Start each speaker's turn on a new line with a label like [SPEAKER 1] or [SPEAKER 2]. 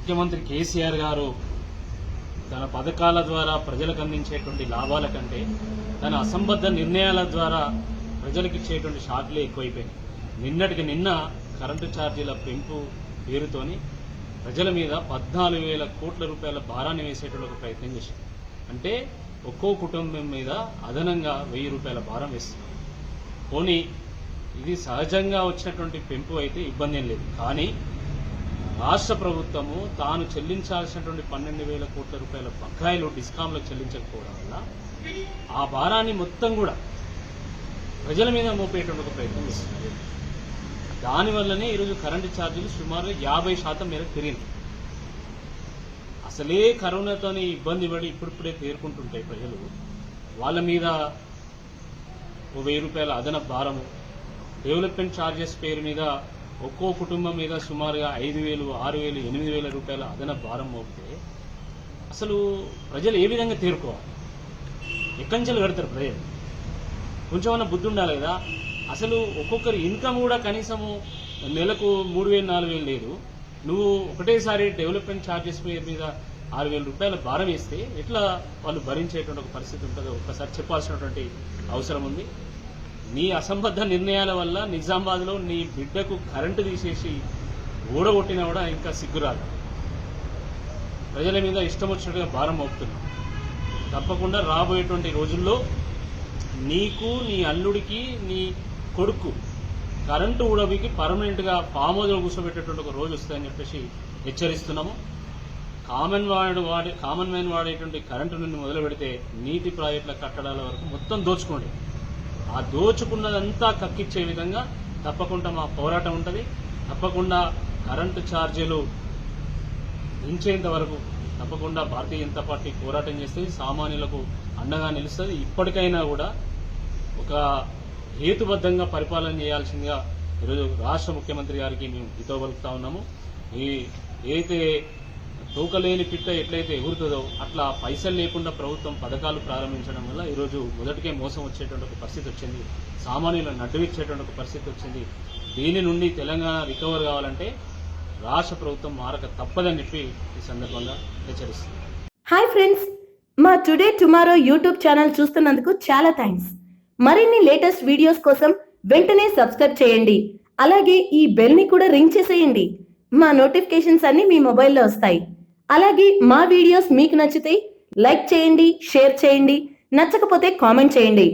[SPEAKER 1] ముఖ్యమంత్రి కేసీఆర్ గారు తన పథకాల ద్వారా ప్రజలకు అందించేటువంటి లాభాల కంటే తన అసంబద్ధ నిర్ణయాల ద్వారా ప్రజలకు ఇచ్చేటువంటి షాక్లే ఎక్కువైపోయినాయి. నిన్నటికి నిన్న కరెంటు ఛార్జీల పెంపు పేరుతోని ప్రజల మీద 14,000 కోట్ల రూపాయల భారాన్ని వేసేటువంటి ఒక ప్రయత్నం చేశారు. అంటే ఒక్కో కుటుంబం మీద అదనంగా 1,000 రూపాయల భారం వేస్తుంది. పోనీ ఇది సహజంగా వచ్చినటువంటి పెంపు అయితే ఇబ్బంది ఏం లేదు. కానీ రాష్ట్ర ప్రభుత్వము తాను చెల్లించాల్సినటువంటి 12,000 కోట్ల రూపాయల బకాయిలు డిస్కాంలకు చెల్లించకపోవడం వల్ల ఆ భారాన్ని మొత్తం కూడా ప్రజల మీద మోపేటువంటి ఒక ప్రయత్నం చేస్తున్నారు. దానివల్లనే ఈరోజు కరెంటు ఛార్జీలు సుమారు 50% మేరకు పెరిగింది. అసలే కరోనాతోని ఇబ్బంది పడి ఇప్పుడిప్పుడే తేరుకుంటుంటాయి ప్రజలు. వాళ్ళ మీద 1,000 రూపాయల అదనపు భారము, డెవలప్మెంట్ ఛార్జెస్ పేరు మీద ఒక్కో కుటుంబం మీద సుమారుగా 5,000, 6,000, 8,000 రూపాయల అదనపు భారం మోపితే అసలు ప్రజలు ఏ విధంగా తేరుకోవాలి? ఎక్కడి నుంచి కడతారు ప్రజలు? కొంచెమన్నా బుద్ధి ఉండాలి కదా. అసలు ఒక్కొక్కరి ఇన్కమ్ కూడా కనీసము నెలకు 3,000, 4,000 లేదు. నువ్వు ఒకటేసారి డెవలప్మెంట్ ఛార్జెస్ మీద 6,000 రూపాయల భారం వేస్తే ఎట్లా వాళ్ళు భరించేటువంటి ఒక పరిస్థితి ఉంటుందో ఒక్కసారి చెప్పాల్సినటువంటి అవసరం ఉంది. నీ అసంబద్ధ నిర్ణయాల వల్ల నిజామాబాద్లో నీ బిడ్డకు కరెంటు తీసేసి ఊడగొట్టినా కూడా ఇంకా సిగ్గురాదు. ప్రజల మీద ఇష్టం వచ్చినట్టుగా భారం మోపుతున్నావు. తప్పకుండా రాబోయేటువంటి రోజుల్లో నీకు, నీ అల్లుడికి, నీ కొడుకు కరెంటు ఊడబికి పర్మనెంట్గా ఫామ్ హౌస్లో కూర్చోబెట్టేటువంటి ఒక రోజు వస్తుందని చెప్పేసి హెచ్చరిస్తున్నాము. కామన్ మ్యాన్ వాడేటువంటి కరెంటు నుండి మొదలు పెడితే నీటి ప్రాజెక్టుల కట్టడాల వరకు మొత్తం దోచుకోండి. ఆ దోచుకున్నదంతా కక్కిచ్చే విధంగా తప్పకుండా మా పోరాటం ఉంటుంది. తప్పకుండా కరెంటు ఛార్జీలు పెంచేంత వరకు తప్పకుండా భారతీయ జనతా పార్టీ పోరాటం చేస్తుంది, సామాన్యులకు అండగా నిలుస్తుంది. ఇప్పటికైనా కూడా ఒక హేతుబద్ధంగా పరిపాలన చేయాల్సిందిగా ఈరోజు రాష్ట్ర ముఖ్యమంత్రి గారికి మేము హితవు పలుకుతా ఉన్నాము. ఏదైతే తూకలేని పిట్ట ఎట్లయితే ఎగురుతుందో అట్లా పైసలు లేకుండా ప్రభుత్వం పథకాలు ప్రారంభించడం వల్ల ఈరోజు మొదటికే మోసం వచ్చేటువంటి ఒక పరిస్థితి వచ్చింది. సామాన్యులను నడ్డువిచ్చేటువంటి ఒక పరిస్థితి వచ్చింది. దీని నుండి తెలంగాణ రికవర్ కావాలంటే రాష్ట్ర ప్రభుత్వం మారక తప్పదని చెప్పి ఈ సందర్భంగా హెచ్చరిస్తుంది.
[SPEAKER 2] హాయ్ ఫ్రెండ్స్, మా టుడే టుమారో యూట్యూబ్ ఛానల్ చూస్తున్నందుకు చాలా థ్యాంక్స్. మరిన్ని లేటెస్ట్ వీడియోస్ కోసం వెంటనే సబ్స్క్రైబ్ చేయండి. అలాగే ఈ బెల్ ని కూడా రింగ్ చేసేయండి. మా నోటిఫికేషన్స్ అన్ని మీ మొబైల్లో వస్తాయి. అలాగే మా వీడియోస్ మీకు నచ్చితే లైక్ చేయండి, షేర్ చేయండి, నచ్చకపోతే కామెంట్ చేయండి.